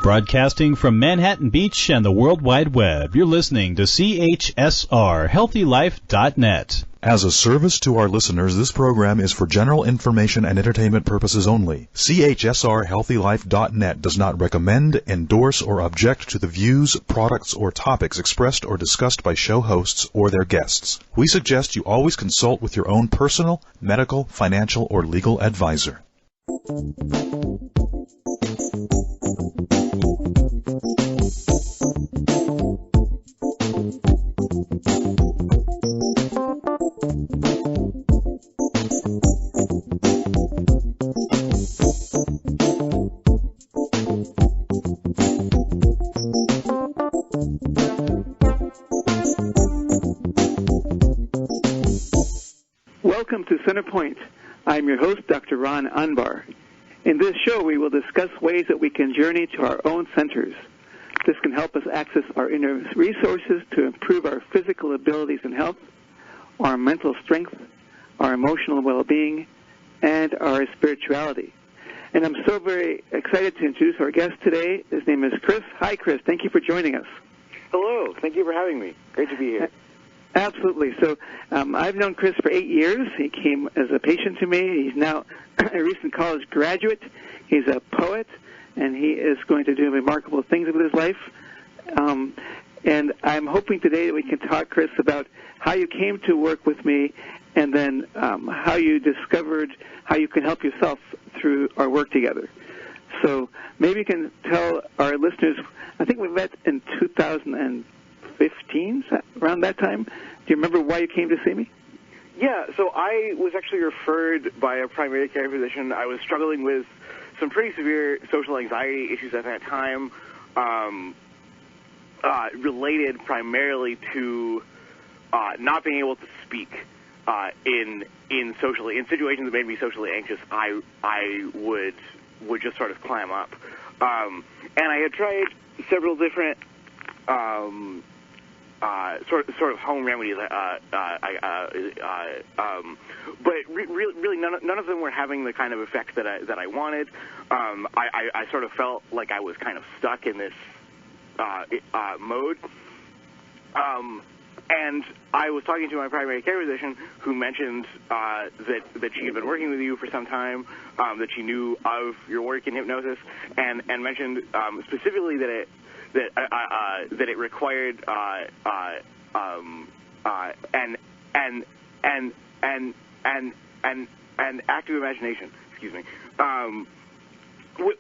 Broadcasting from Manhattan Beach and the World Wide Web, you're listening to CHSR, HealthyLife.net. As a service to our listeners, this program is for general information and entertainment purposes only. CHSR HealthyLife.net does not recommend, endorse, or object to the views, products, or topics expressed or discussed by show hosts or their guests. We suggest you always consult with your own personal, medical, financial, or legal advisor. Welcome to Center Point. I'm your host, Dr. Ron Anbar. In this show, we will discuss ways that we can journey to our own centers. This can help us access our inner resources to improve our physical abilities and health, our mental strength, our emotional well-being, and our spirituality. And I'm so very excited to introduce our guest today. His name is Chris. Hi, Chris. Thank you for joining us. Hello. Thank you for having me. Great to be here. Absolutely. So I've known Chris for 8 years. He came as a patient to me. He's now a recent college graduate. He's a poet, and he is going to do remarkable things with his life. And I'm hoping today that we can talk, Chris, about how you came to work with me and then how you discovered how you can help yourself through our work together. So maybe you can tell our listeners, I think we met in 2015, around that time. Do you remember why you came to see me? Yeah, so I was actually referred by a primary care physician. I was struggling with some pretty severe social anxiety issues at that time, related primarily to not being able to speak in situations that made me socially anxious. I would just sort of clam up, and I had tried several different sort of home remedies, but really none of them were having the kind of effect that I wanted. I sort of felt like I was kind of stuck in this mode. And I was talking to my primary care physician, who mentioned that she had been working with you for some time, that she knew of your work in hypnosis, and mentioned specifically that it required an active imagination. Excuse me.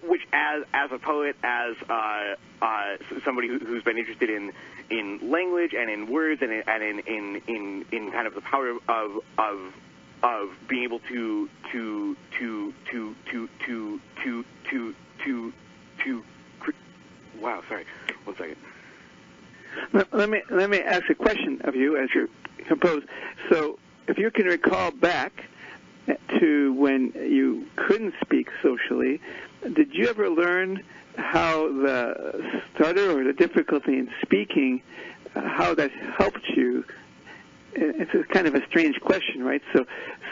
Which, as a poet, as somebody who's been interested in language and in words and in kind of the power of being able to wow, sorry, 1 second. Let me ask a question of you as you compose. So, if you can recall back to when you couldn't speak socially, did you ever learn how the stutter or the difficulty in speaking, how that helped you? It's a kind of a strange question, right?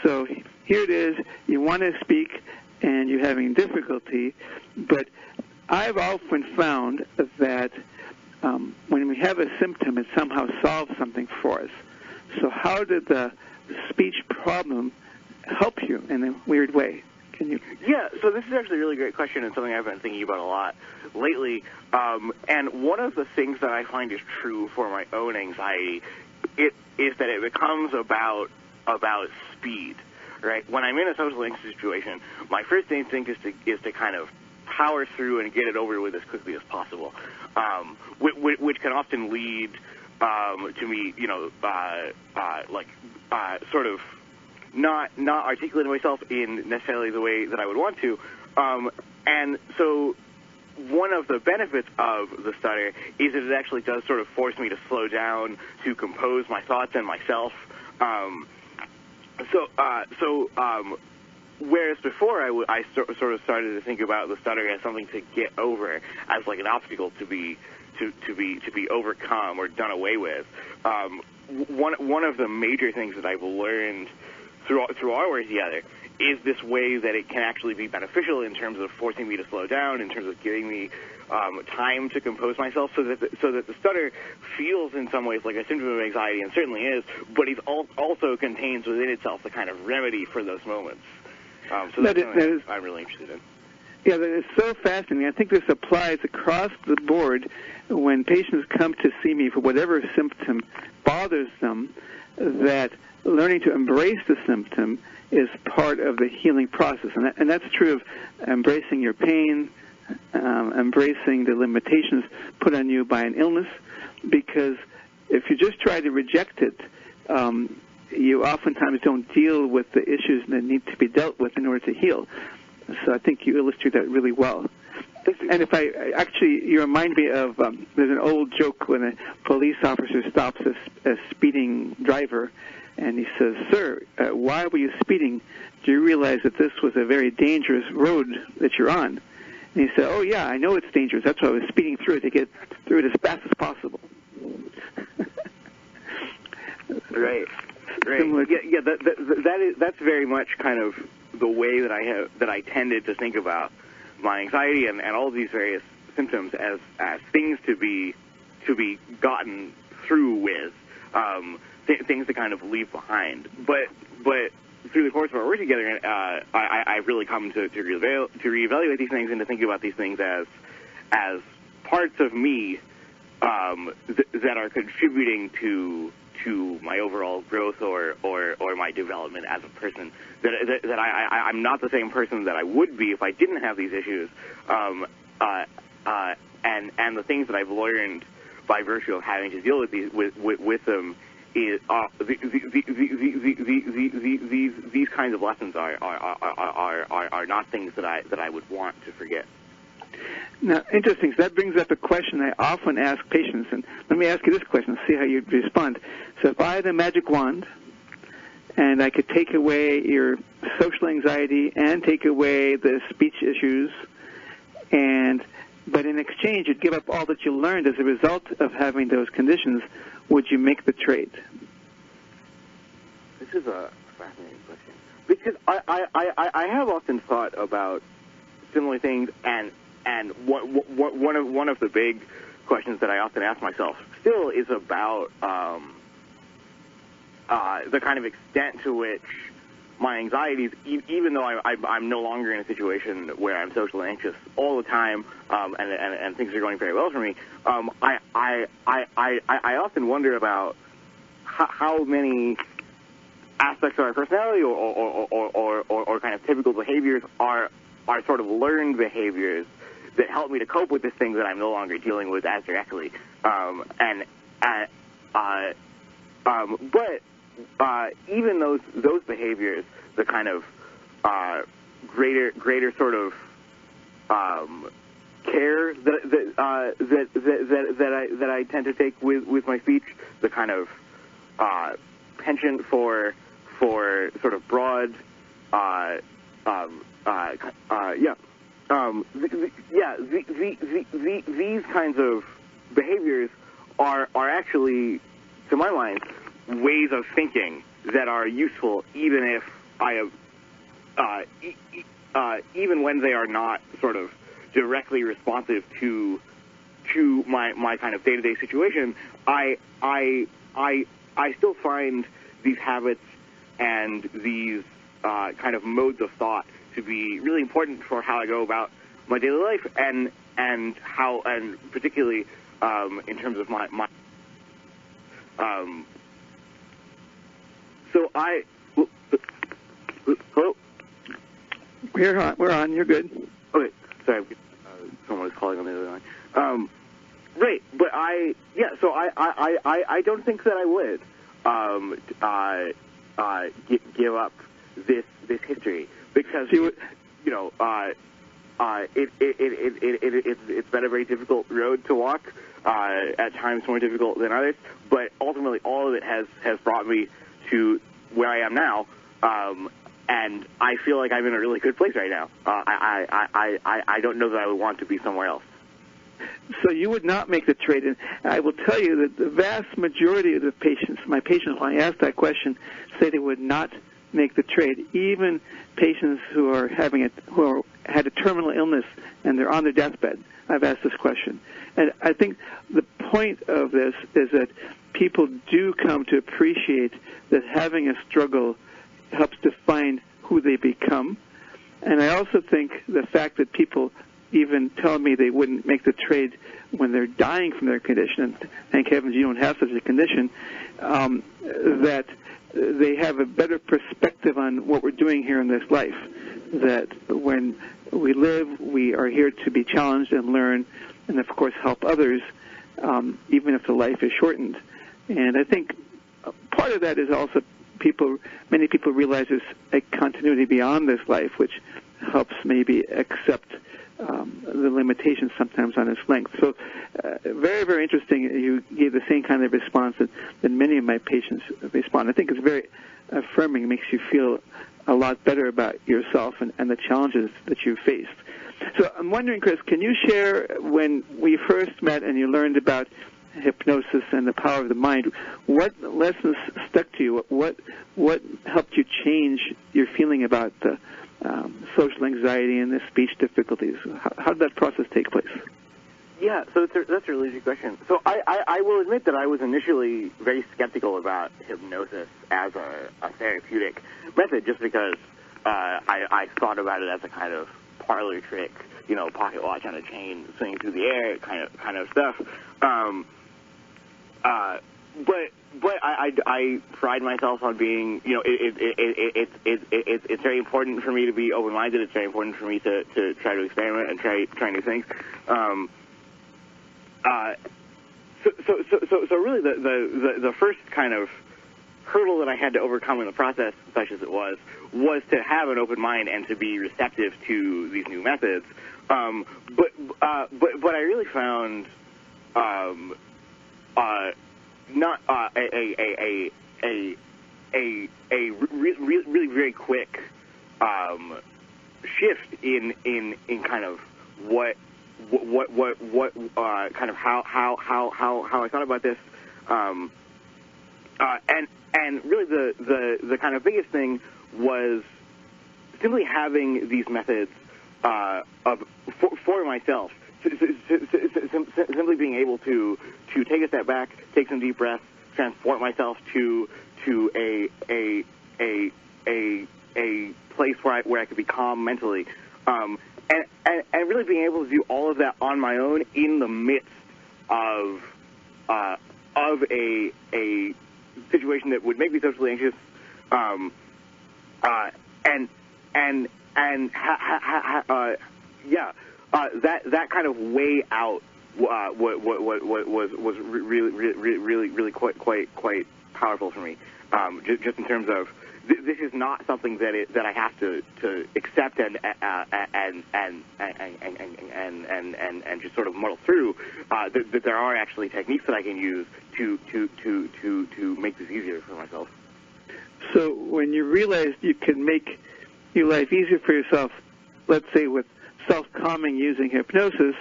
So here it is, you want to speak and you're having difficulty, but I've often found that when we have a symptom, it somehow solves something for us. So how did the speech problem help you in a weird way? Can you? Yeah, so this is actually a really great question and something I've been thinking about a lot lately. And one of the things that I find is true for my own anxiety is that it becomes about speed, right? When I'm in a social anxious situation, my first instinct is to kind of power through and get it over with as quickly as possible, which can often lead to me, sort of not articulating myself in necessarily the way that I would want to. And so one of the benefits of the stutter is that it actually does sort of force me to slow down, to compose my thoughts and myself. Whereas before I sort of started to think about the stutter as something to get over, as like an obstacle to be overcome or done away with. One of the major things that I've learned through our work together is this way that it can actually be beneficial in terms of forcing me to slow down, in terms of giving me time to compose myself, so that the stutter feels in some ways like a symptom of anxiety, and certainly is, but it also contains within itself the kind of remedy for those moments. So that's something I'm really interested in. Yeah, that is so fascinating. I think this applies across the board when patients come to see me for whatever symptom bothers them, that learning to embrace the symptom is part of the healing process. And that's true of embracing your pain, embracing the limitations put on you by an illness, because if you just try to reject it, you oftentimes don't deal with the issues that need to be dealt with in order to heal. So I think you illustrate that really well. And if you remind me of, there's an old joke when a police officer stops a speeding driver, and he says, "Sir, why were you speeding? Do you realize that this was a very dangerous road that you're on?" And he said, "Oh, yeah, I know it's dangerous. That's why I was speeding through it, to get through it as fast as possible." Right. Yeah. That's very much kind of the way that I tended to think about my anxiety and all of these various symptoms as things to be gotten through with, things to kind of leave behind. But through the course of our work together, I really come to reevaluate these things and to think about these things as parts of me that are contributing to my overall growth or my development as a person. That I'm not the same person that I would be if I didn't have these issues. And the things that I've learned by virtue of having to deal with these with them is these kinds of lessons are not things that I would want to forget. Now, interesting. So that brings up a question I often ask patients, and let me ask you this question, see how you respond. So if I had a magic wand, and I could take away your social anxiety and take away the speech issues, but in exchange you'd give up all that you learned as a result of having those conditions, would you make the trade? This is a fascinating question, because I have often thought about similar things, and one of the big questions that I often ask myself still is about the kind of extent to which my anxieties, even though I'm no longer in a situation where I'm socially anxious all the time, and things are going very well for me, I often wonder about how many aspects of our personality or kind of typical behaviors are sort of learned behaviors that help me to cope with this thing that I'm no longer dealing with as directly. But even those behaviors, the kind of greater sort of care that I tend to take with my speech, the kind of penchant for sort of broad these kinds of behaviors are actually, to my mind, ways of thinking that are useful, even if even when they are not sort of directly responsive to my kind of day-to-day situation. I still find these habits and these kind of modes of thought to be really important for how I go about my daily life, and particularly in terms of my so I hello. We're on. You're good. Okay, sorry. Someone was calling on the other line. Right, but so I don't think that I would give up this history, because it's been a very difficult road to walk, at times more difficult than others, but ultimately all of it has brought me to where I am now, and I feel like I'm in a really good place right now. I don't know that I would want to be somewhere else. So you would not make the trade. And I will tell you that the vast majority of the patients, my patients, when I ask that question, say they would not make the trade. Even patients who are had a terminal illness and they're on their deathbed, I've asked this question. And I think the point of this is that people do come to appreciate that having a struggle helps define who they become. And I also think the fact that people even tell me they wouldn't make the trade when they're dying from their condition, and thank heavens you don't have such a condition, that they have a better perspective on what we're doing here in this life, that when we live, we are here to be challenged and learn, and of course help others, even if the life is shortened. And I think part of that is also many people realize there's a continuity beyond this life, which helps maybe accept the limitations sometimes on its length. So very, very interesting. You gave the same kind of response that many of my patients respond. I think it's very affirming. It makes you feel a lot better about yourself and the challenges that you faced. So I'm wondering, Chris, can you share when we first met and you learned about hypnosis and the power of the mind, what lessons stuck to you? What helped you change your feeling about the social anxiety and the speech difficulties? How did that process take place? Yeah, so that's a really good question. So I will admit that I was initially very skeptical about hypnosis as a therapeutic method, just because I thought about it as a kind of parlor trick, pocket watch on a chain swinging through the air kind of stuff. But I pride myself on being, it's very important for me to be open-minded. It's very important for me to try to experiment and try new things. So really the first kind of hurdle that I had to overcome in the process, such as it was to have an open mind and to be receptive to these new methods. But I really found not a really very quick shift in kind of what kind of how I thought about this, and really the kind of biggest thing was simply having these methods for myself. Simply being able to take a step back, take some deep breaths, transport myself to a place where I could be calm mentally, and really being able to do all of that on my own in the midst of a situation that would make me socially anxious, that kind of way out was really quite powerful for me. Just in terms of this is not something that I have to accept and just sort of muddle through. That there are actually techniques that I can use to make this easier for myself. So when you realized you can make your life easier for yourself, let's say with self-calming using hypnosis,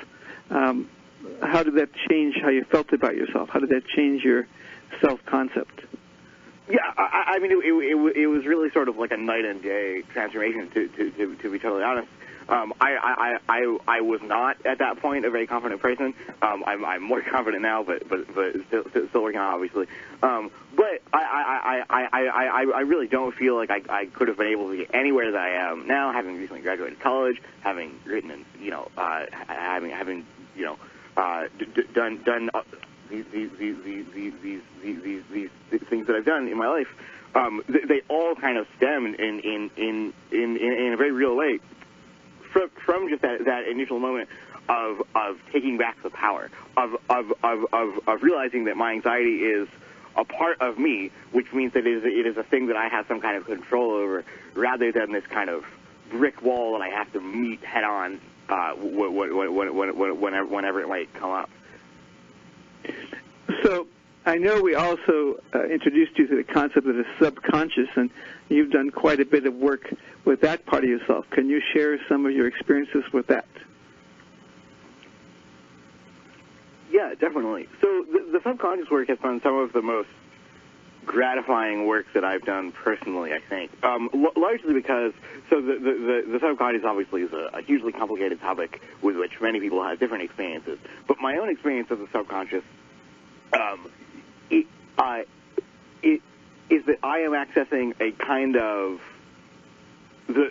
how did that change how you felt about yourself? How did that change your self-concept? Yeah, I mean, it was really sort of like a night and day transformation, to be totally honest. I was not at that point a very confident person. I'm more confident now, but still working on it, obviously. But I really don't feel like I could have been able to get anywhere that I am now, having recently graduated college, having written and having done these things that I've done in my life. They all kind of stem in a very real way from just that initial moment of taking back the power, of realizing that my anxiety is a part of me, which means that it is a thing that I have some kind of control over, rather than this kind of brick wall that I have to meet head on whenever it might come up. So I know we also introduced you to the concept of the subconscious, and you've done quite a bit of work with that part of yourself. Can you share some of your experiences with that? Yeah, definitely. So the subconscious work has been some of the most gratifying work that I've done personally, I think. Largely because, so the subconscious obviously is a hugely complicated topic with which many people have different experiences. But my own experience of the subconscious is that I am accessing a kind of the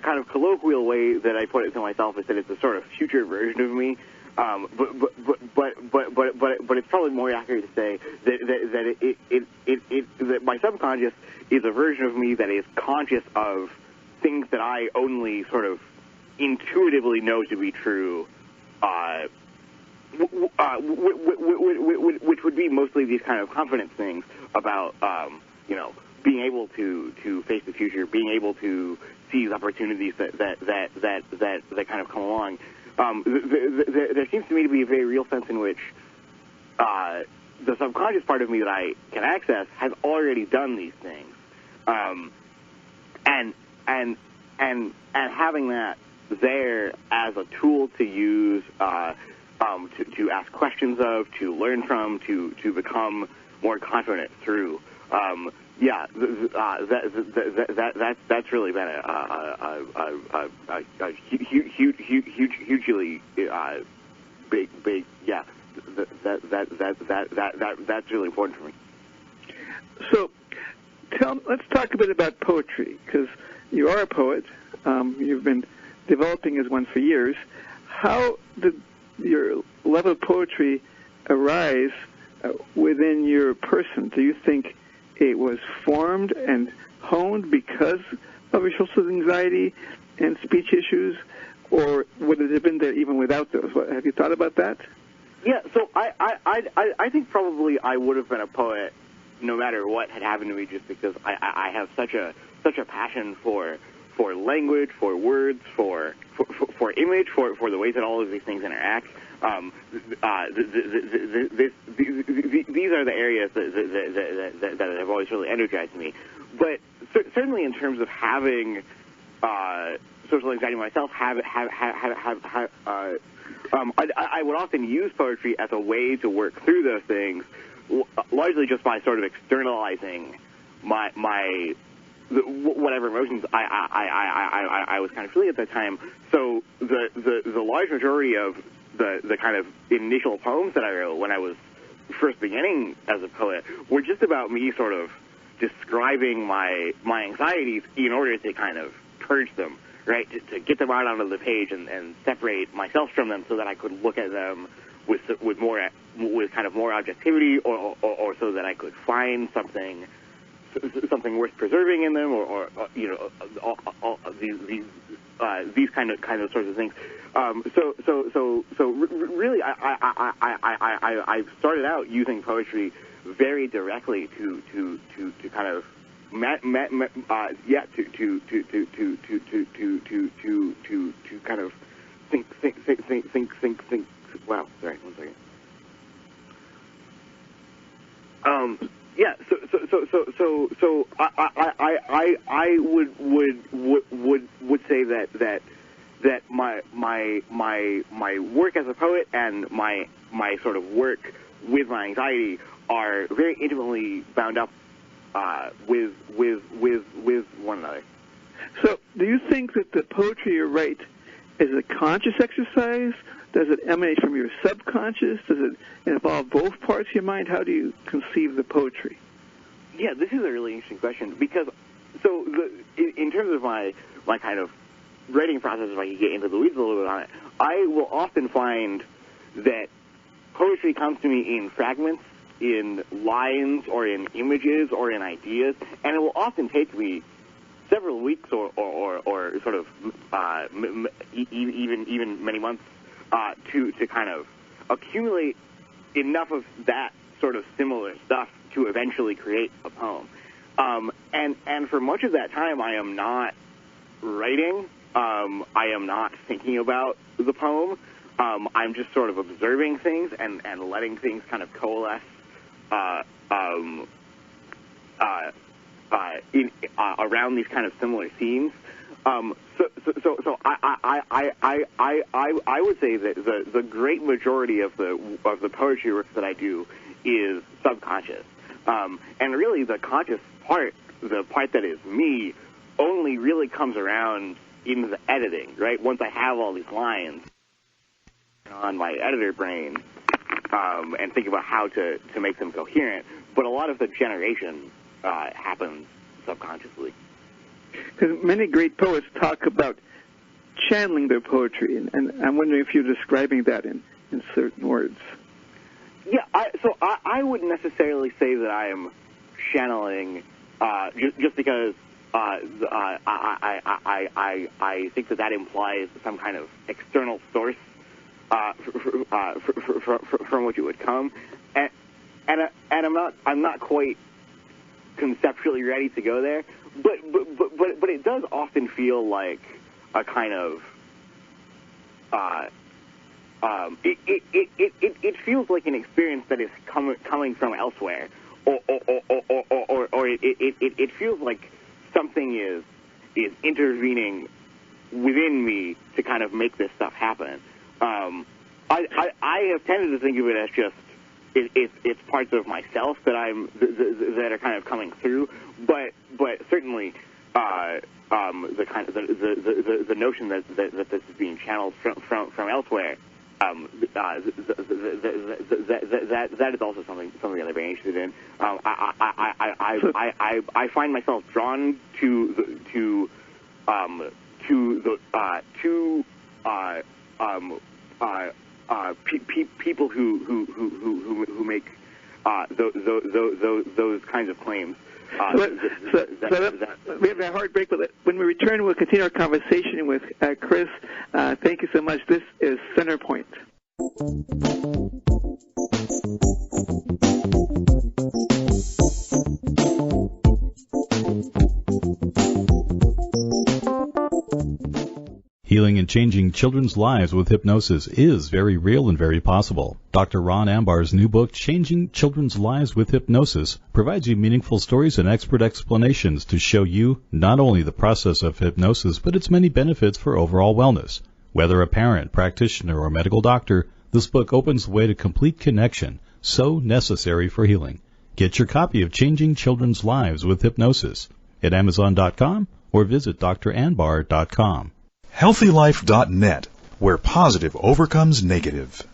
kind of colloquial way that I put it to myself is that it's a sort of future version of me. But it's probably more accurate to say that my subconscious is a version of me that is conscious of things that I only sort of intuitively know to be true, which would be mostly these kind of confidence things about being able to face the future, being able to seize opportunities that kind of come along. There seems to me to be a very real sense in which the subconscious part of me that I can access has already done these things, and having that there as a tool to use, to ask questions of, to learn from, to become more confident through. That's really been a hugely big. Yeah, that's really important for me. So, let's talk a bit about poetry, because you are a poet. You've been developing as one for years. How did your love of poetry arise within your person? Do you think it was formed and honed because of your social anxiety and speech issues, or would it have been there even without those? Have you thought about that? Yeah, so I think probably I would have been a poet no matter what had happened to me, just because I have such a passion for language, for words, for image, for the ways that all of these things interact. These are the areas that have always really energized me. But certainly in terms of having social anxiety myself, I would often use poetry as a way to work through those things, largely just by sort of externalizing my whatever emotions I was kind of feeling at that time. So the large majority of the kind of initial poems that I wrote when I was first beginning as a poet were just about me sort of describing my anxieties in order to kind of purge them, right? To get them out onto the page and separate myself from them so that I could look at them with kind of more objectivity, or so that I could find something worth preserving in them, or these kind of sorts of things. So really, I started out using poetry very directly to kind of to kind of think. Wow, sorry, 1 second. Yeah, so I would say that my work as a poet and my sort of work with my anxiety are very intimately bound up with one another. So, do you think that the poetry you write is a conscious exercise? Does it emanate from your subconscious? Does it involve both parts of your mind? How do you conceive the poetry? Yeah, this is a really interesting question, because in terms of my kind of writing process, if I can get into the weeds a little bit on it, I will often find that poetry comes to me in fragments, in lines, or in images, or in ideas, and it will often take me several weeks or sort of even many months to kind of accumulate enough of that sort of similar stuff to eventually create a poem. And for much of that time, I am not writing. I am not thinking about the poem. I'm just sort of observing things and letting things kind of coalesce around these kind of similar themes. So I would say that the great majority of the poetry work that I do is subconscious. And really the conscious part, the part that is me, only really comes around in the editing, right? Once I have all these lines on my editor brain and think about how to make them coherent, but a lot of the generation happens subconsciously. Because many great poets talk about channeling their poetry, and I'm wondering if you're describing that in certain words. Yeah, I wouldn't necessarily say that I am channeling just because I think that implies some kind of external source from which it would come, and I'm not quite conceptually ready to go there, but it does often feel like a kind of it feels like an experience that is coming from elsewhere, or it feels like something is intervening within me to kind of make this stuff happen. I have tended to think of it as just it's parts of myself that that are kind of coming through, but certainly the kind of the notion that this is being channeled from elsewhere. That is also something that I'm very interested in. I find myself drawn to people who make those kinds of claims. We have a hard break, but when we return, we'll continue our conversation with Chris. Thank you so much. This is Center Point. Healing and changing children's lives with hypnosis is very real and very possible. Dr. Ron Ambar's new book, Changing Children's Lives with Hypnosis, provides you meaningful stories and expert explanations to show you not only the process of hypnosis, but its many benefits for overall wellness. Whether a parent, practitioner, or medical doctor, this book opens the way to complete connection, so necessary for healing. Get your copy of Changing Children's Lives with Hypnosis at Amazon.com or visit dranbar.com. HealthyLife.net, where positive overcomes negative.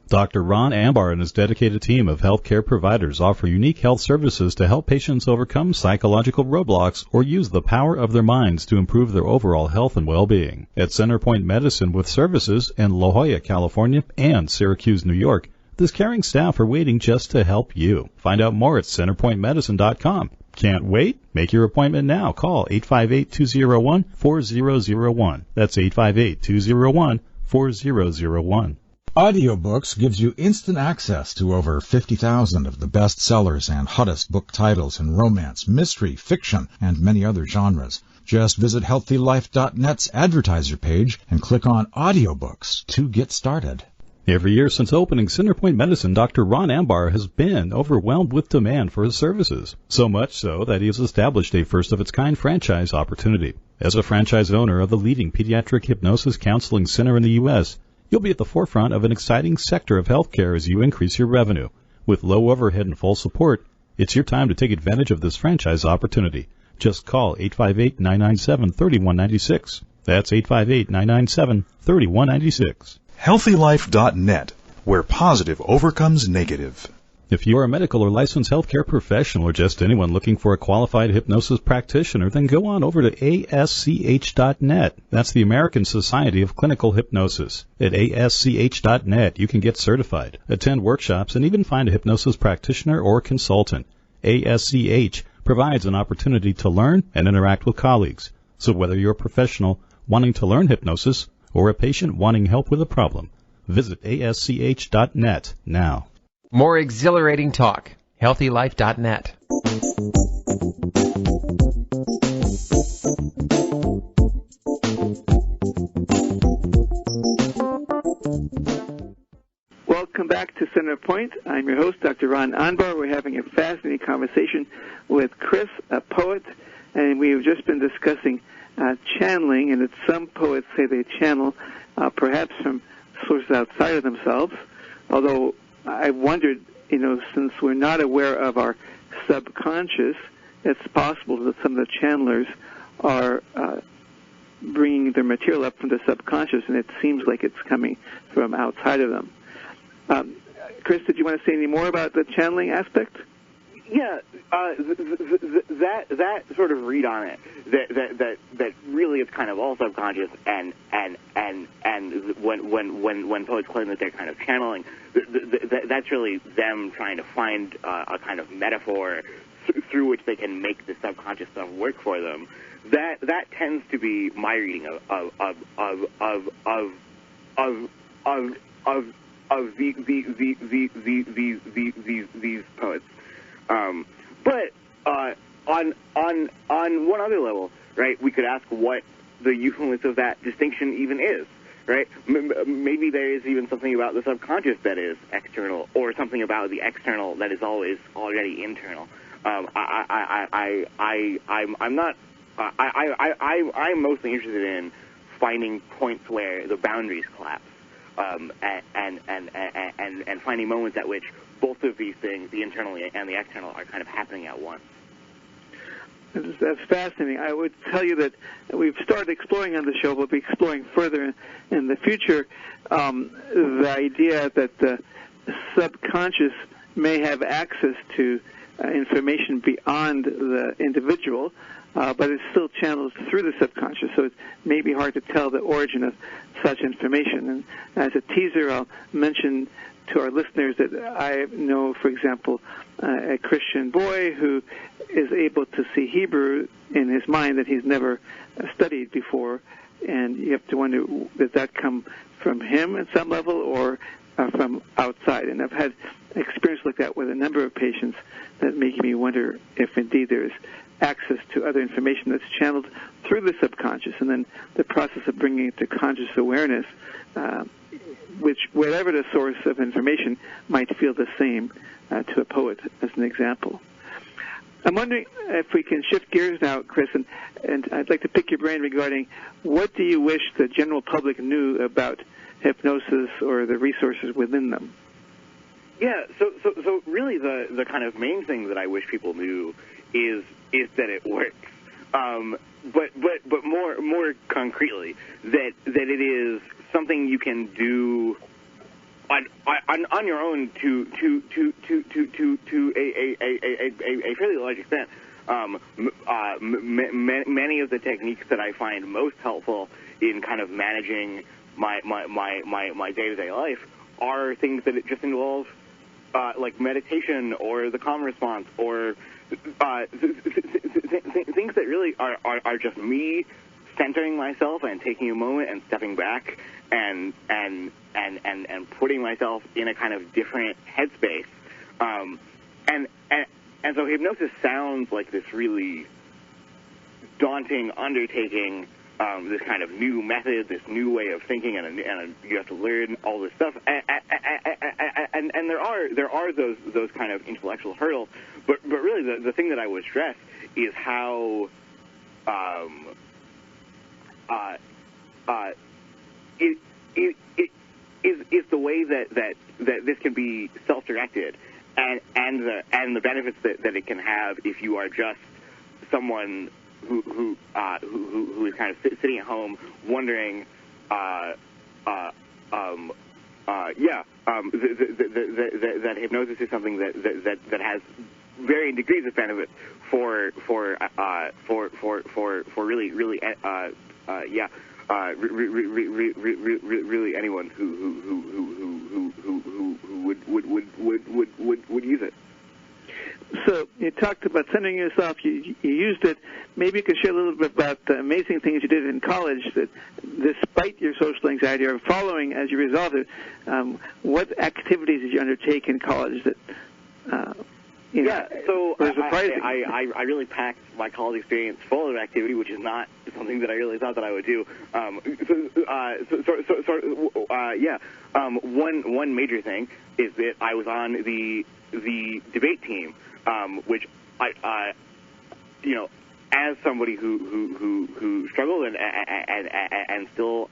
Dr. Ron Ambar and his dedicated team of healthcare providers offer unique health services to help patients overcome psychological roadblocks or use the power of their minds to improve their overall health and well-being. At Centerpoint Medicine with services in La Jolla, California and Syracuse, New York, this caring staff are waiting just to help you. Find out more at centerpointmedicine.com. Can't wait? Make your appointment now. Call 858-201-4001. That's 858-201-4001. Audiobooks gives you instant access to over 50,000 of the best sellers and hottest book titles in romance, mystery, fiction, and many other genres. Just visit HealthyLife.net's advertiser page and click on Audiobooks to get started. Every year since opening Centerpoint Medicine, Dr. Ron Ambar has been overwhelmed with demand for his services. So much so that he has established a first-of-its-kind franchise opportunity. As a franchise owner of the leading pediatric hypnosis counseling center in the U.S., you'll be at the forefront of an exciting sector of healthcare as you increase your revenue. With low overhead and full support, it's your time to take advantage of this franchise opportunity. Just call 858-997-3196. That's 858-997-3196. HealthyLife.net, where positive overcomes negative. If you are a medical or licensed healthcare professional or just anyone looking for a qualified hypnosis practitioner, then go on over to ASCH.net. That's the American Society of Clinical Hypnosis. At ASCH.net, you can get certified, attend workshops, and even find a hypnosis practitioner or consultant. ASCH provides an opportunity to learn and interact with colleagues. So whether you're a professional wanting to learn hypnosis or a patient wanting help with a problem, visit ASCH.net now. More exhilarating talk. HealthyLife.net. Welcome back to Center Point. I'm your host, Dr. Ron Ambar. We're having a fascinating conversation with Chris, a poet, and we've just been discussing channeling, and some poets say they channel perhaps from sources outside of themselves, although I wondered since we're not aware of our subconscious, it's possible that some of the channelers are bringing their material up from the subconscious, and it seems like it's coming from outside of them. Chris, did you want to say any more about the channeling aspect? Yeah, that sort of read on it, that really it's kind of all subconscious, and when poets claim that they're kind of channeling, that's really them trying to find a kind of metaphor through which they can make the subconscious stuff work for them. That tends to be my reading of these poets. But on one other level, right, we could ask what the usefulness of that distinction even is, right? Maybe there is even something about the subconscious that is external, or something about the external that is always already internal. I'm mostly interested in finding points where the boundaries collapse, and finding moments at which both of these things, the internal and the external, are kind of happening at once. That's fascinating. I would tell you that we've started exploring on the show, we'll be exploring further in the future, the idea that the subconscious may have access to information beyond the individual, but it's still channeled through the subconscious, so it may be hard to tell the origin of such information. And as a teaser, I'll mention to our listeners that I know, for example, a Christian boy who is able to see Hebrew in his mind that he's never studied before, and you have to wonder, does that come from him at some level or from outside? And I've had experience like that with a number of patients that make me wonder if indeed there is access to other information that's channeled through the subconscious, and then the process of bringing it to conscious awareness, which, whatever the source of information, might feel the same to a poet, as an example. I'm wondering if we can shift gears now, Chris, and I'd like to pick your brain regarding what do you wish the general public knew about hypnosis or the resources within them? Yeah, so really the kind of main thing that I wish people knew is that it works. But more concretely, that it is something you can do on your own to a fairly large extent. Many of the techniques that I find most helpful in kind of managing my day-to-day life are things that it just involve like meditation or the calm response or things that really are just me centering myself and taking a moment and stepping back and putting myself in a kind of different headspace. And so hypnosis sounds like this really daunting undertaking, this kind of new method, this new way of thinking, and you have to learn all this stuff. And there are those kind of intellectual hurdles, but really the thing that I would stress is how it is the way that this can be self-directed, and the benefits that it can have if you are just someone who is kind of sitting at home wondering, that hypnosis is something that has varying degrees of benefit for really anyone who would use it. So you talked about centering yourself. You used it. Maybe you could share a little bit about the amazing things you did in college that, despite your social anxiety or following as you resolved it, what activities did you undertake in college that, so were surprising? I really packed my college experience full of activity, which is not something that I really thought that I would do. One major thing is that I was on the debate team, which I as somebody who struggled and still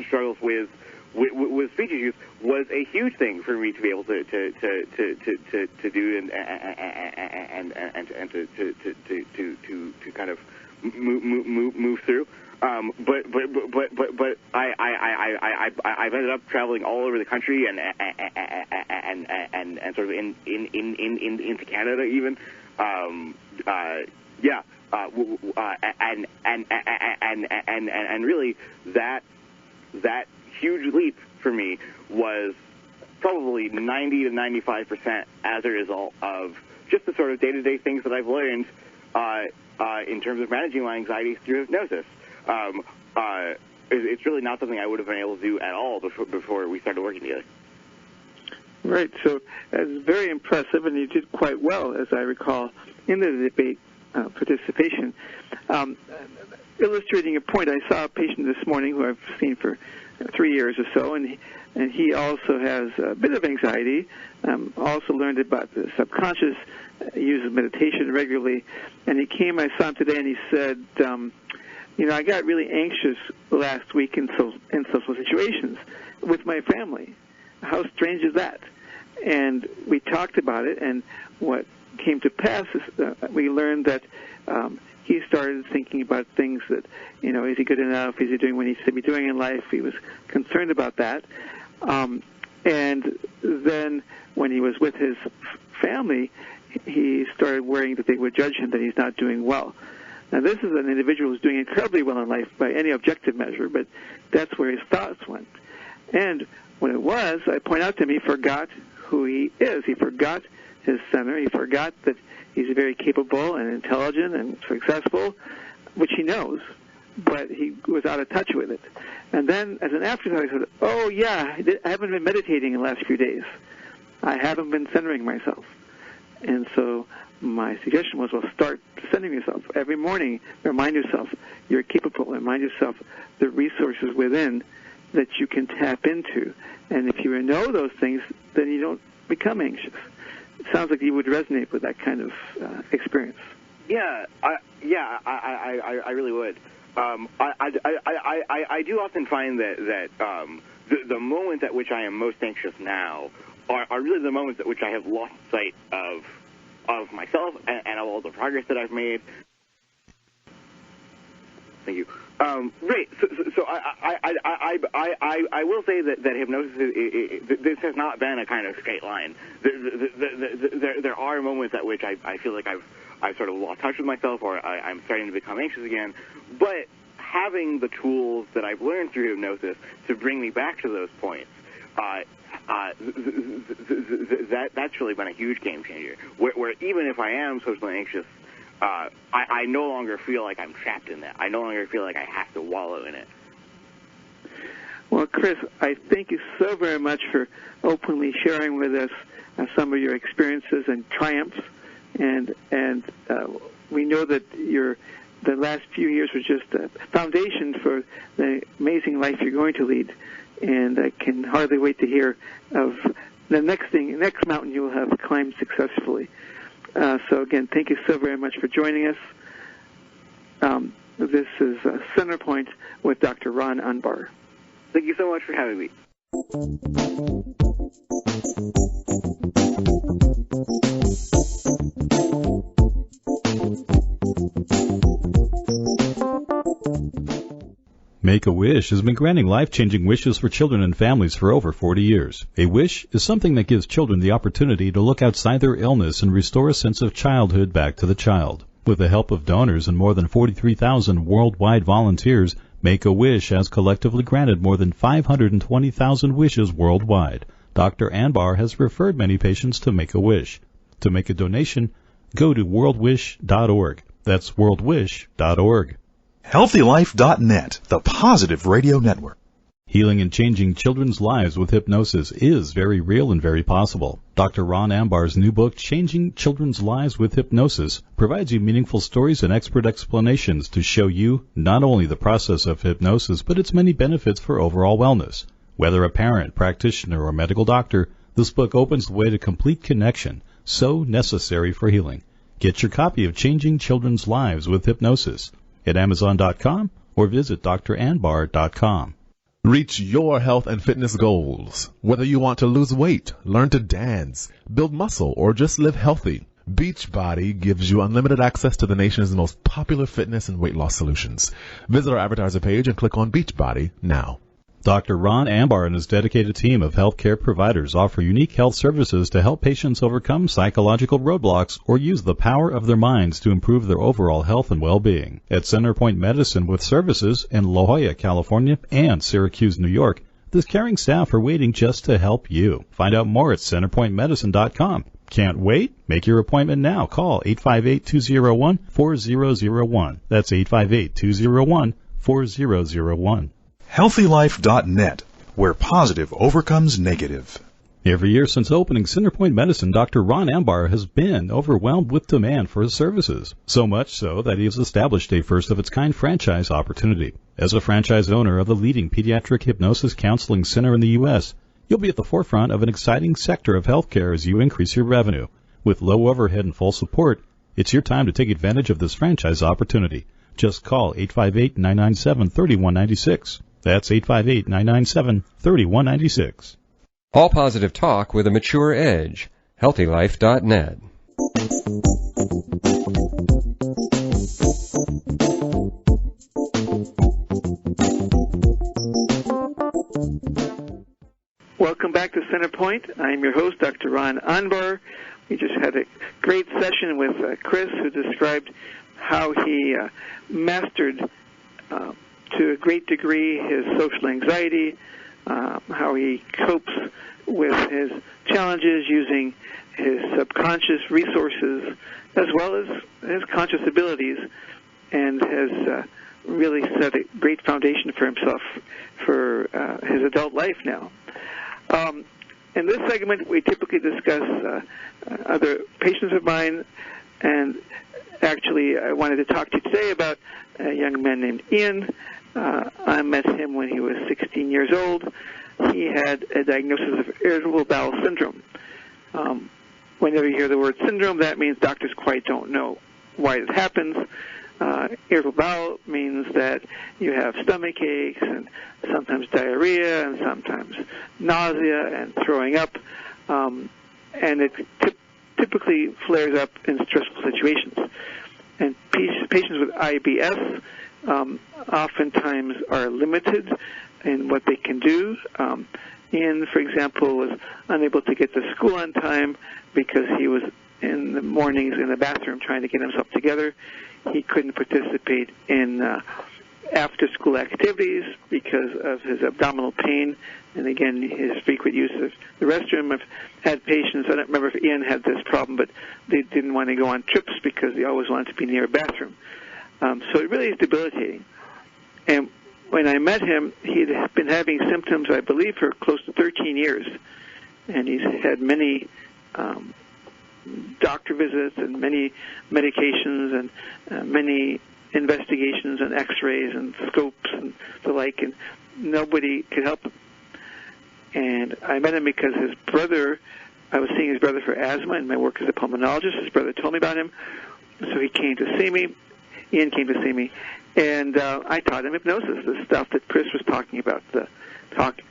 struggles with with speech issues was a huge thing for me to be able to do and to kind of move through. But I've ended up traveling all over the country and sort of into Canada even. And really that huge leap for me was probably 90 to 95% as a result of just the sort of day-to-day things that I've learned in terms of managing my anxiety through hypnosis. It's really not something I would have been able to do at all before we started working together. Right. So that's very impressive, and you did quite well, as I recall, in the debate participation. Illustrating a point, I saw a patient this morning who I've seen for 3 years or so, and he also has a bit of anxiety. Also learned about the subconscious, uses meditation regularly, and he came. I saw him today, and he said, I got really anxious last week in social situations with my family. How strange is that? And we talked about it, and what came to pass is we learned that he started thinking about things that, is he good enough? Is he doing what he should be doing in life? He was concerned about that. And then when he was with his family, he started worrying that they would judge him, that he's not doing well. Now, this is an individual who's doing incredibly well in life by any objective measure, but that's where his thoughts went. And when it was, I point out to him, he forgot who he is. He forgot his center. He forgot that he's very capable and intelligent and successful, which he knows, but he was out of touch with it. And then, as an afterthought, I said, oh, yeah, I haven't been meditating in the last few days. I haven't been centering myself. And so my suggestion was, well, start centering yourself. Every morning, remind yourself you're capable. Remind yourself the resources within that you can tap into. And if you know those things, then you don't become anxious. It sounds like you would resonate with that kind of experience. Yeah, I really would. I do often find that the moments at which I am most anxious now are really the moments at which I have lost sight of myself and of all the progress that I've made. Thank you. Great. So I will say that hypnosis this has not been a kind of straight line. There are moments at which I feel like I've sort of lost touch with myself, or I'm starting to become anxious again. But having the tools that I've learned through hypnosis to bring me back to those points, that's really been a huge game changer. Where even if I am socially anxious, I no longer feel like I'm trapped in that. I no longer feel like I have to wallow in it. Well, Chris, I thank you so very much for openly sharing with us some of your experiences and triumphs. And we know that the last few years was just a foundation for the amazing life you're going to lead. And I can hardly wait to hear of the next mountain you will have climbed successfully. So again, thank you so very much for joining us. This is Center Point with Dr. Ron Unbar. Thank you so much for having me. Make-A-Wish has been granting life-changing wishes for children and families for over 40 years. A wish is something that gives children the opportunity to look outside their illness and restore a sense of childhood back to the child. With the help of donors and more than 43,000 worldwide volunteers, Make-A-Wish has collectively granted more than 520,000 wishes worldwide. Dr. Anbar has referred many patients to Make-A-Wish. To make a donation, go to worldwish.org. That's worldwish.org. HealthyLife.net, the positive radio network. Healing and changing children's lives with hypnosis is very real and very possible. Dr. Ron Ambar's new book, Changing Children's Lives with Hypnosis, provides you meaningful stories and expert explanations to show you not only the process of hypnosis, but its many benefits for overall wellness. Whether a parent, practitioner, or medical doctor, this book opens the way to complete connection, so necessary for healing. Get your copy of Changing Children's Lives with Hypnosis at Amazon.com or visit dranbar.com. Reach your health and fitness goals. Whether you want to lose weight, learn to dance, build muscle, or just live healthy, Beachbody gives you unlimited access to the nation's most popular fitness and weight loss solutions. Visit our advertiser page and click on Beachbody now. Dr. Ron Ambar and his dedicated team of healthcare providers offer unique health services to help patients overcome psychological roadblocks or use the power of their minds to improve their overall health and well-being. At Centerpoint Medicine with services in La Jolla, California and Syracuse, New York, this caring staff are waiting just to help you. Find out more at centerpointmedicine.com. Can't wait? Make your appointment now. Call 858-201-4001. That's 858-201-4001. HealthyLife.net, where positive overcomes negative. Every year since opening Centerpoint Medicine, Dr. Ron Ambar has been overwhelmed with demand for his services. So much so that he has established a first-of-its-kind franchise opportunity. As a franchise owner of the leading pediatric hypnosis counseling center in the U.S., you'll be at the forefront of an exciting sector of healthcare as you increase your revenue. With low overhead and full support, it's your time to take advantage of this franchise opportunity. Just call 858-997-3196. That's 858-997-3196. All positive talk with a mature edge. HealthyLife.net. Welcome back to Centerpoint. I'm your host, Dr. Ron Ambar. We just had a great session with Chris, who described how he mastered to a great degree his social anxiety, how he copes with his challenges using his subconscious resources as well as his conscious abilities, and has really set a great foundation for himself for his adult life now. In this segment, we typically discuss other patients of mine, and actually I wanted to talk to you today about a young man named Ian. I met him when he was 16 years old. He had a diagnosis of irritable bowel syndrome. Whenever you hear the word syndrome, that means doctors quite don't know why it happens. Irritable bowel means that you have stomach aches and sometimes diarrhea and sometimes nausea and throwing up, and it typically flares up in stressful situations. And patients with IBS oftentimes are limited in what they can do. Ian, for example, was unable to get to school on time because he was in the mornings in the bathroom trying to get himself together. He couldn't participate in after-school activities because of his abdominal pain, and again, his frequent use of the restroom. I've had patients, I don't remember if Ian had this problem, but they didn't want to go on trips because they always wanted to be near a bathroom. So it really is debilitating. And when I met him, he'd been having symptoms, I believe, for close to 13 years, and he's had many doctor visits and many medications and many investigations and x-rays and scopes and the like, and nobody could help him. And I met him because his brother, I was seeing his brother for asthma, and my work as a pulmonologist, his brother told me about him, so he came to see me. Ian came to see me, and I taught him hypnosis, the stuff that Chris was talking about,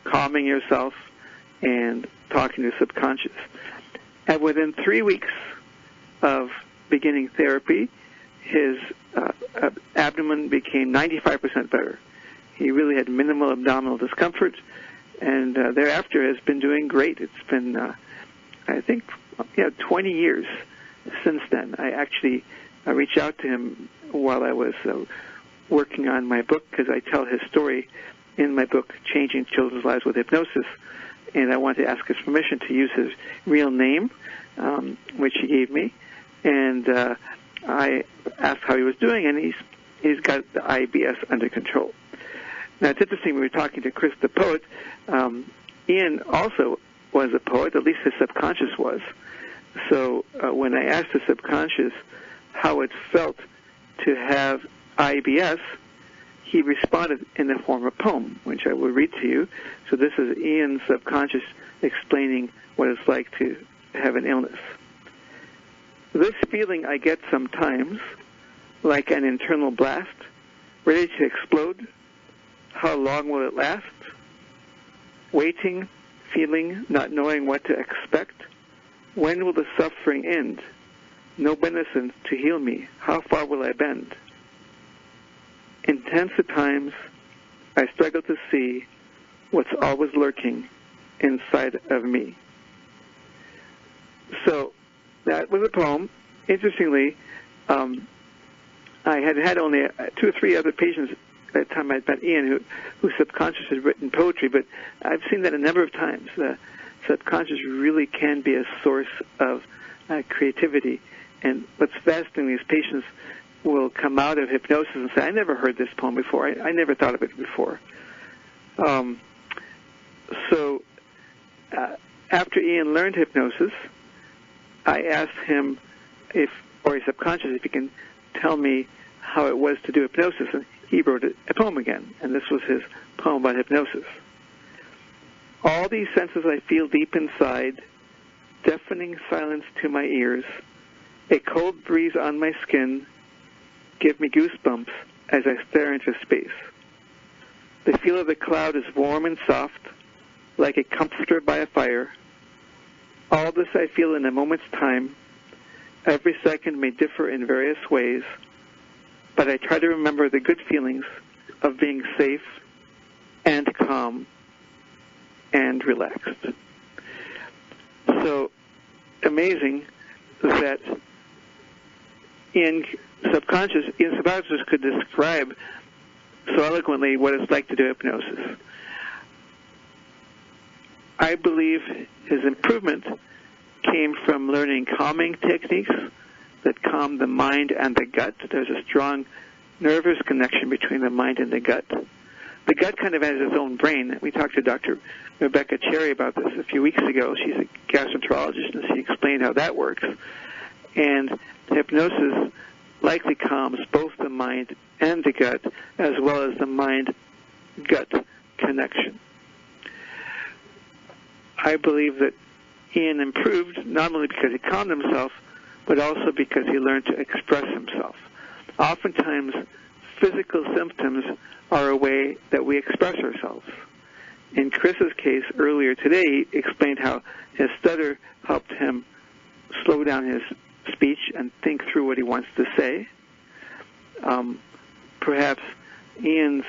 calming yourself and talking to the subconscious. And within 3 weeks of beginning therapy, his abdomen became 95% better. He really had minimal abdominal discomfort, and thereafter has been doing great. It's been, I think, 20 years since then. I actually reached out to him while I was working on my book, because I tell his story in my book, Changing Children's Lives with Hypnosis, and I wanted to ask his permission to use his real name, which he gave me, and I asked how he was doing, and he's got the IBS under control. Now, it's interesting, we were talking to Chris the poet. Ian also was a poet, at least his subconscious was. So when I asked the subconscious how it felt to have IBS, he responded in the form of a poem, which I will read to you. So this is Ian's subconscious explaining what it's like to have an illness. This feeling I get sometimes, like an internal blast, ready to explode. How long will it last? waiting, feeling, not knowing what to expect. When will the suffering end? No medicine to heal me. How far will I bend? Intense at times, I struggle to see what's always lurking inside of me. So that was a poem. Interestingly, I had only 2 or 3 other patients at the time I met Ian who subconscious had written poetry, but I've seen that a number of times. The subconscious really can be a source of creativity. And what's fascinating is patients will come out of hypnosis and say, I never heard this poem before. I never thought of it before. So after Ian learned hypnosis, I asked him or his subconscious, if he can tell me how it was to do hypnosis, and he wrote a poem again, and this was his poem about hypnosis. All these senses I feel deep inside, deafening silence to my ears, a cold breeze on my skin, give me goosebumps as I stare into space. The feel of the cloud is warm and soft, like a comforter by a fire. All this I feel in a moment's time. Every second may differ in various ways, but I try to remember the good feelings of being safe and calm and relaxed. So amazing that Ian subconscious could describe so eloquently what it's like to do hypnosis. I believe his improvement came from learning calming techniques that calm the mind and the gut. There's a strong nervous connection between the mind and the gut. The gut kind of has its own brain. We talked to Dr. Rebecca Cherry about this a few weeks ago. She's a gastroenterologist, and she explained how that works. And hypnosis likely calms both the mind and the gut, as well as the mind-gut connection. I believe that Ian improved not only because he calmed himself, but also because he learned to express himself. Oftentimes, physical symptoms are a way that we express ourselves. In Chris's case earlier today, he explained how his stutter helped him slow down his speech and think through what he wants to say. Perhaps Ian's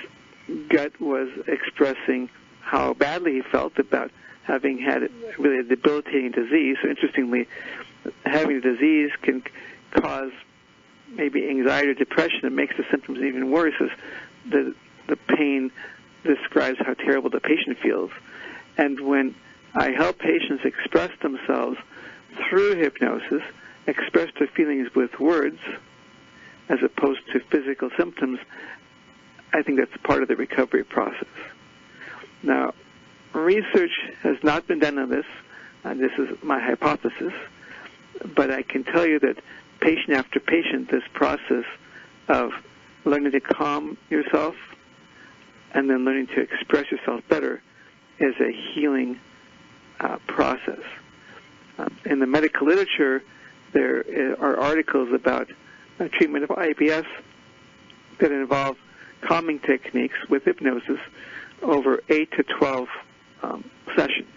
gut was expressing how badly he felt about having had really a debilitating disease. So interestingly, having a disease can cause maybe anxiety or depression. It makes the symptoms even worse as the pain describes how terrible the patient feels. And when I help patients express themselves through hypnosis, express their feelings with words, as opposed to physical symptoms, I think that's part of the recovery process. Now, research has not been done on this, and this is my hypothesis, but I can tell you that patient after patient, this process of learning to calm yourself and then learning to express yourself better is a healing process. In the medical literature, there are articles about treatment of IBS that involve calming techniques with hypnosis over 8 to 12 sessions.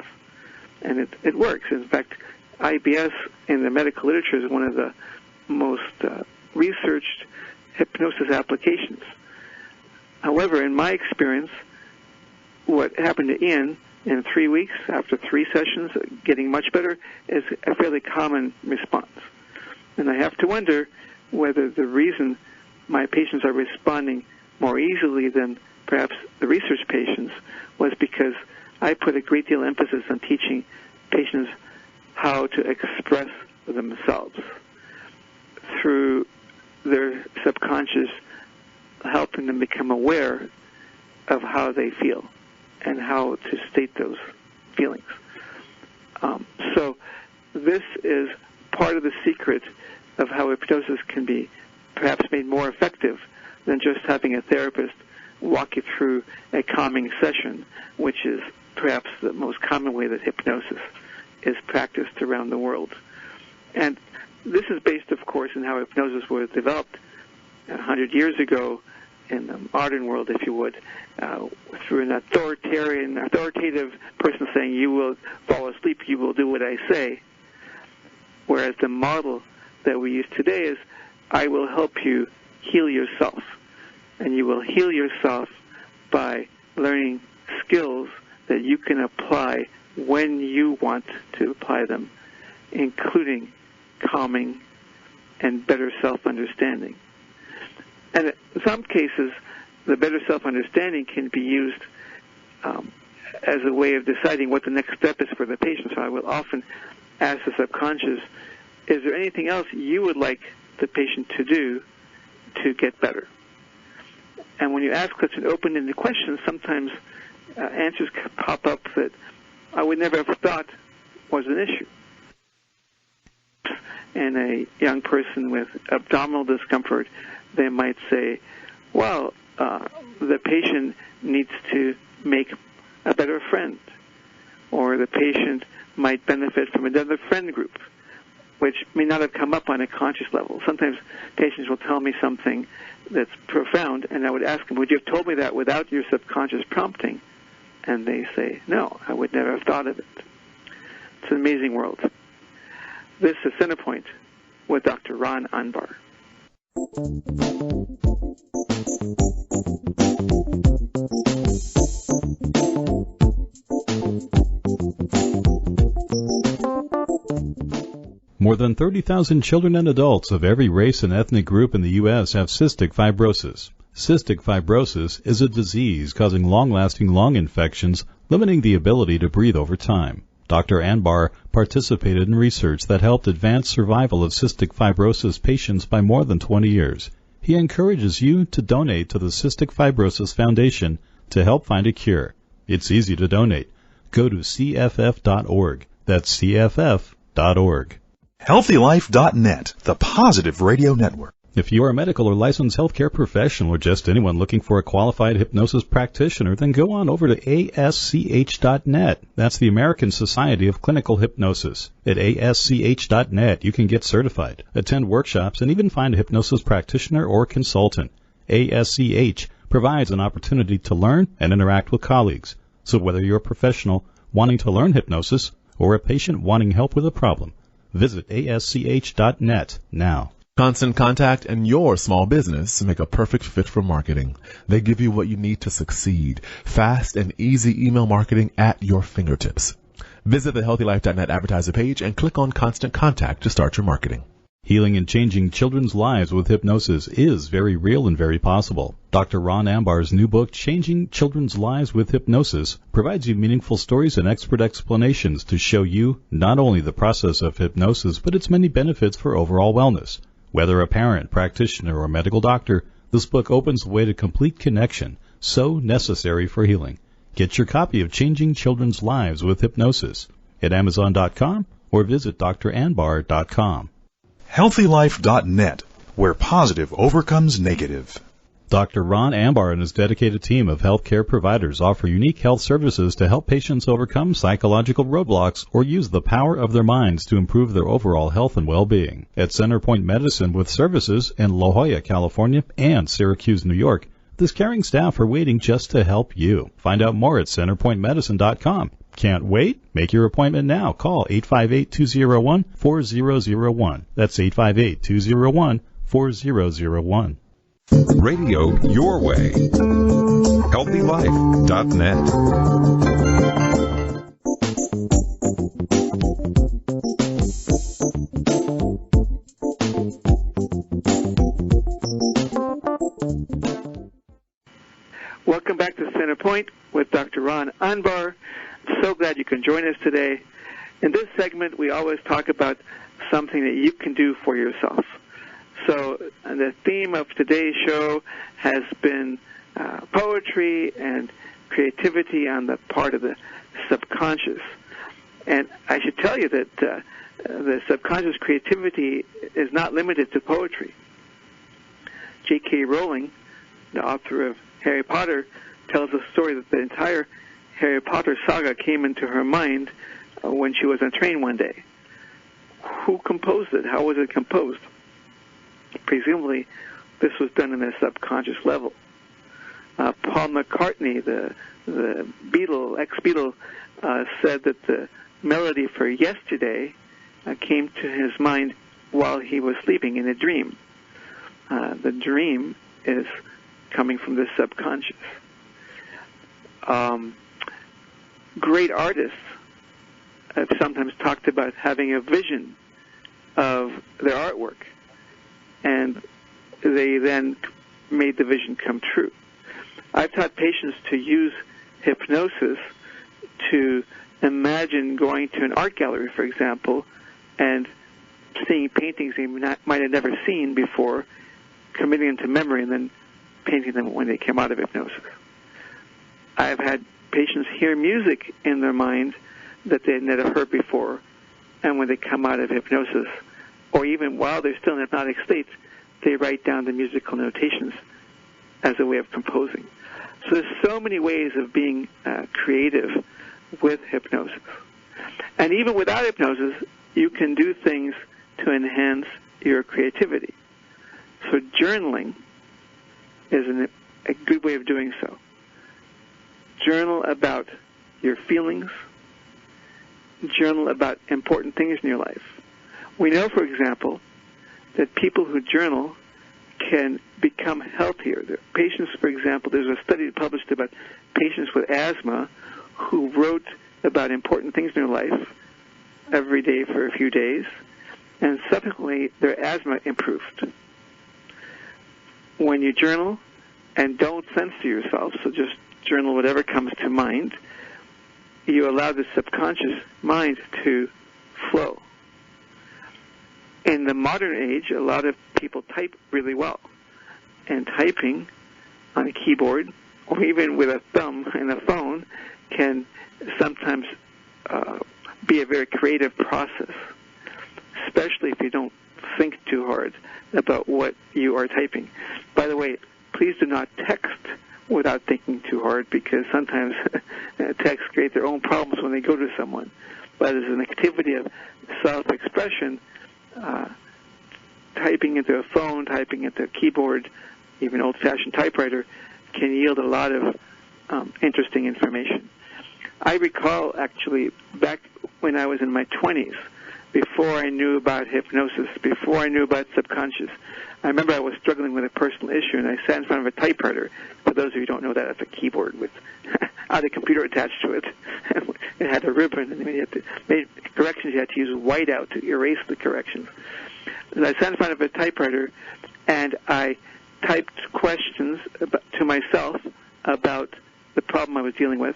And it works. In fact, IBS in the medical literature is one of the most researched hypnosis applications. However, in my experience, what happened to Ian in 3 weeks, after 3 sessions, getting much better, is a fairly common response. And I have to wonder whether the reason my patients are responding more easily than perhaps the research patients was because I put a great deal of emphasis on teaching patients how to express themselves through their subconscious, helping them become aware of how they feel and how to state those feelings. So this is part of the secret of how hypnosis can be perhaps made more effective than just having a therapist walk you through a calming session, which is perhaps the most common way that hypnosis is practiced around the world. And this is based, of course, in how hypnosis was developed 100 years ago the modern world, if you would, through an authoritative person saying, you will fall asleep, you will do what I say. Whereas the model that we use today is, I will help you heal yourself. And you will heal yourself by learning skills that you can apply when you want to apply them, including calming and better self-understanding. And in some cases, the better self-understanding can be used as a way of deciding what the next step is for the patient. So I will often ask the subconscious, is there anything else you would like the patient to do to get better? And when you ask such an open-ended question, sometimes answers pop up that I would never have thought was an issue. In a young person with abdominal discomfort, they might say, well, the patient needs to make a better friend, or the patient might benefit from another friend group, which may not have come up on a conscious level. Sometimes patients will tell me something that's profound, and I would ask them, would you have told me that without your subconscious prompting? And they say, no, I would never have thought of it. It's an amazing world. This is Centerpoint with Dr. Ron Anbar. More than 30,000 children and adults of every race and ethnic group in the U.S. have cystic fibrosis. Cystic fibrosis is a disease causing long-lasting lung infections, limiting the ability to breathe over time. Dr. Anbar participated in research that helped advance survival of cystic fibrosis patients by more than 20 years. He encourages you to donate to the Cystic Fibrosis Foundation to help find a cure. It's easy to donate. Go to cff.org. That's cff.org. HealthyLife.net, the positive radio network. If you are a medical or licensed healthcare professional or just anyone looking for a qualified hypnosis practitioner, then go on over to ASCH.net. That's the American Society of Clinical Hypnosis. At ASCH.net, you can get certified, attend workshops, and even find a hypnosis practitioner or consultant. ASCH provides an opportunity to learn and interact with colleagues. So whether you're a professional wanting to learn hypnosis or a patient wanting help with a problem, visit ASCH.net now. Constant Contact and your small business make a perfect fit for marketing. They give you what you need to succeed. Fast and easy email marketing at your fingertips. Visit the HealthyLife.net advertiser page and click on Constant Contact to start your marketing. Healing and changing children's lives with hypnosis is very real and very possible. Dr. Ron Ambar's new book, Changing Children's Lives with Hypnosis, provides you meaningful stories and expert explanations to show you not only the process of hypnosis, but its many benefits for overall wellness. Whether a parent, practitioner, or medical doctor, this book opens the way to complete connection, so necessary for healing. Get your copy of Changing Children's Lives with Hypnosis at Amazon.com or visit dranbar.com. HealthyLife.net, where positive overcomes negative. Dr. Ron Ambar and his dedicated team of healthcare providers offer unique health services to help patients overcome psychological roadblocks or use the power of their minds to improve their overall health and well-being. At Centerpoint Medicine with services in La Jolla, California and Syracuse, New York, this caring staff are waiting just to help you. Find out more at centerpointmedicine.com. Can't wait? Make your appointment now. Call 858-201-4001. That's 858-201-4001. Radio your way. HealthyLife.net. Welcome back to Centerpoint with Dr. Ron Anbar. I'm so glad you can join us today. In this segment, we always talk about something that you can do for yourself. So the theme of today's show has been poetry and creativity on the part of the subconscious. And I should tell you that the subconscious creativity is not limited to poetry. J.K. Rowling, the author of Harry Potter, tells a story that the entire Harry Potter saga came into her mind when she was on a train one day. Who composed it? How was it composed? Presumably, this was done in a subconscious level. Paul McCartney, the Beatle, ex-Beatle, said that the melody for Yesterday came to his mind while he was sleeping in a dream. The dream is coming from the subconscious. Great artists have sometimes talked about having a vision of their artwork, and they then made the vision come true. I've taught patients to use hypnosis to imagine going to an art gallery, for example, and seeing paintings they might have never seen before, committing them to memory, and then painting them when they came out of hypnosis. I've had patients hear music in their mind that they had never heard before, and when they come out of hypnosis, or even while they're still in hypnotic states, they write down the musical notations as a way of composing. So there's so many ways of being creative with hypnosis. And even without hypnosis, you can do things to enhance your creativity. So journaling is a good way of doing so. Journal about your feelings. Journal about important things in your life. We know, for example, that people who journal can become healthier. The patients, for example, there's a study published about patients with asthma who wrote about important things in their life every day for a few days, and subsequently their asthma improved. When you journal and don't censor yourself, so just journal whatever comes to mind, you allow the subconscious mind to flow. In the modern age, a lot of people type really well. And typing on a keyboard, or even with a thumb in a phone, can sometimes be a very creative process, especially if you don't think too hard about what you are typing. By the way, please do not text without thinking too hard, because sometimes texts create their own problems when they go to someone. But as an activity of self-expression, typing into a phone, typing into a keyboard, even old-fashioned typewriter, can yield a lot of interesting information. I recall, actually, back when I was in my 20s, before I knew about hypnosis, before I knew about subconscious, I remember I was struggling with a personal issue, and I sat in front of a typewriter. For those of you who don't know that, it's a keyboard with a computer attached to it. It had a ribbon, and when you had to make corrections, you had to use whiteout to erase the corrections. And I sat in front of a typewriter, and I typed questions to myself about the problem I was dealing with,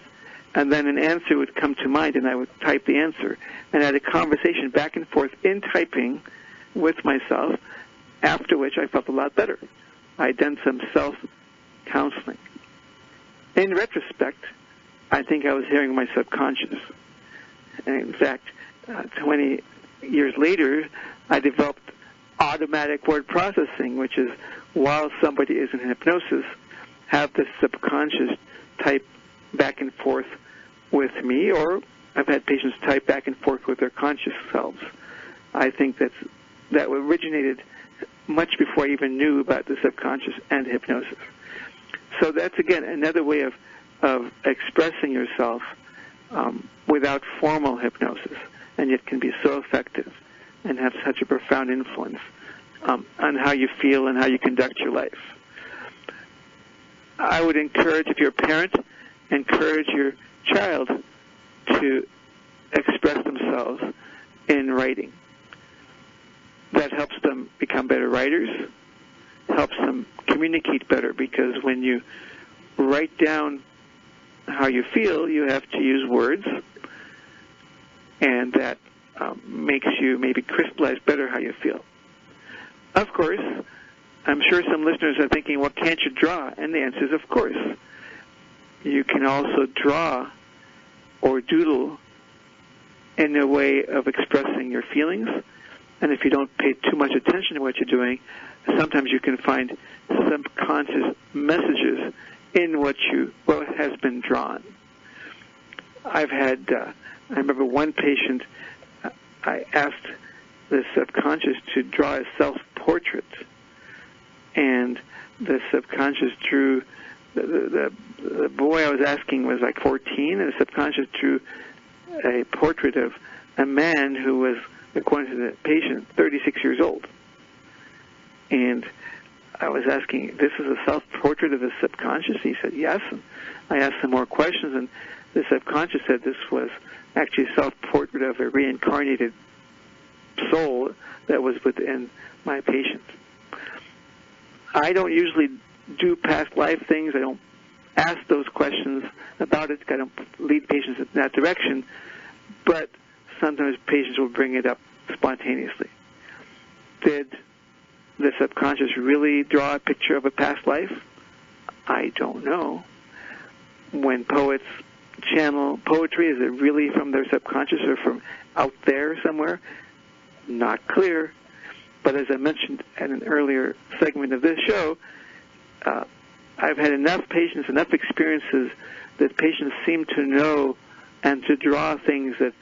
and then an answer would come to mind, and I would type the answer. And I had a conversation back and forth in typing with myself, after which I felt a lot better. I had done some self-counseling. In retrospect, I think I was hearing my subconscious. And in fact, 20 years later, I developed automatic word processing, which is while somebody is in hypnosis, have the subconscious type back and forth with me, or I've had patients type back and forth with their conscious selves. I think that originated much before I even knew about the subconscious and hypnosis. So that's, again, another way of expressing yourself without formal hypnosis, and yet can be so effective and have such a profound influence on how you feel and how you conduct your life. I would encourage, if you're a parent, encourage your child to express themselves in writing. That helps them become better writers, helps them communicate better, because when you write down how you feel, you have to use words, and that makes you maybe crystallize better how you feel. Of course, I'm sure some listeners are thinking, well, can't you draw? And the answer is, of course. You can also draw or doodle in a way of expressing your feelings. And if you don't pay too much attention to what you're doing, sometimes you can find subconscious messages in what has been drawn. I've had, I remember one patient, I asked the subconscious to draw a self-portrait, and the subconscious drew the boy I was asking was like 14, and the subconscious drew a portrait of a man who was, according to the patient, 36 years old. And I was asking, this is a self-portrait of the subconscious? He said, yes. And I asked some more questions, and the subconscious said this was actually a self-portrait of a reincarnated soul that was within my patient. I don't usually do past life things. I don't ask those questions about it. I don't lead patients in that direction. But sometimes patients will bring it up spontaneously. Did the subconscious really draw a picture of a past life? I don't know. When poets channel poetry, is it really from their subconscious or from out there somewhere? Not clear. But as I mentioned in an earlier segment of this show, I've had enough patients, enough experiences that patients seem to know and to draw things that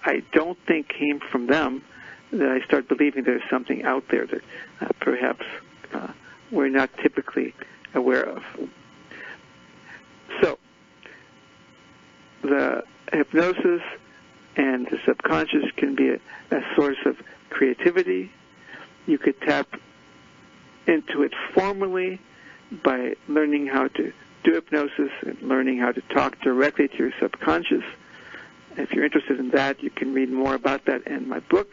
I don't think came from them, that I start believing there's something out there that perhaps we're not typically aware of. So, the hypnosis and the subconscious can be a source of creativity. You could tap into it formally by learning how to do hypnosis and learning how to talk directly to your subconscious. If you're interested in that, you can read more about that in my book,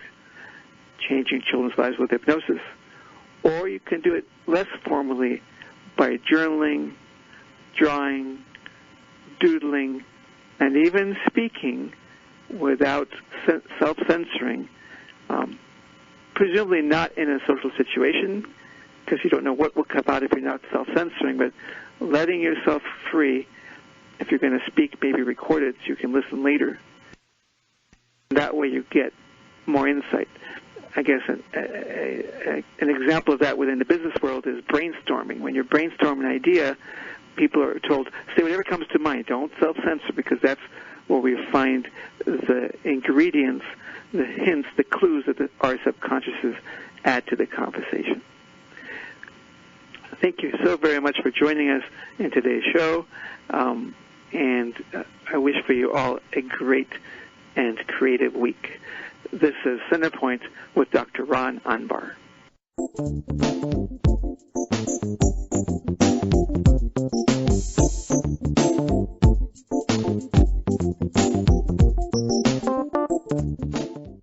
Changing Children's Lives with Hypnosis. Or you can do it less formally by journaling, drawing, doodling, and even speaking without self-censoring, presumably not in a social situation, because you don't know what will come out if you're not self-censoring, but letting yourself free. If you're going to speak, maybe record it so you can listen later. That way you get more insight. I guess an example of that within the business world is brainstorming. When you're brainstorming an idea, people are told, say whatever comes to mind. Don't self-censor, because that's where we find the ingredients, the hints, the clues that our subconsciouses add to the conversation. Thank you so very much for joining us in today's show, and I wish for you all a great and creative week. This is Centerpoint with Dr. Ron Anbar.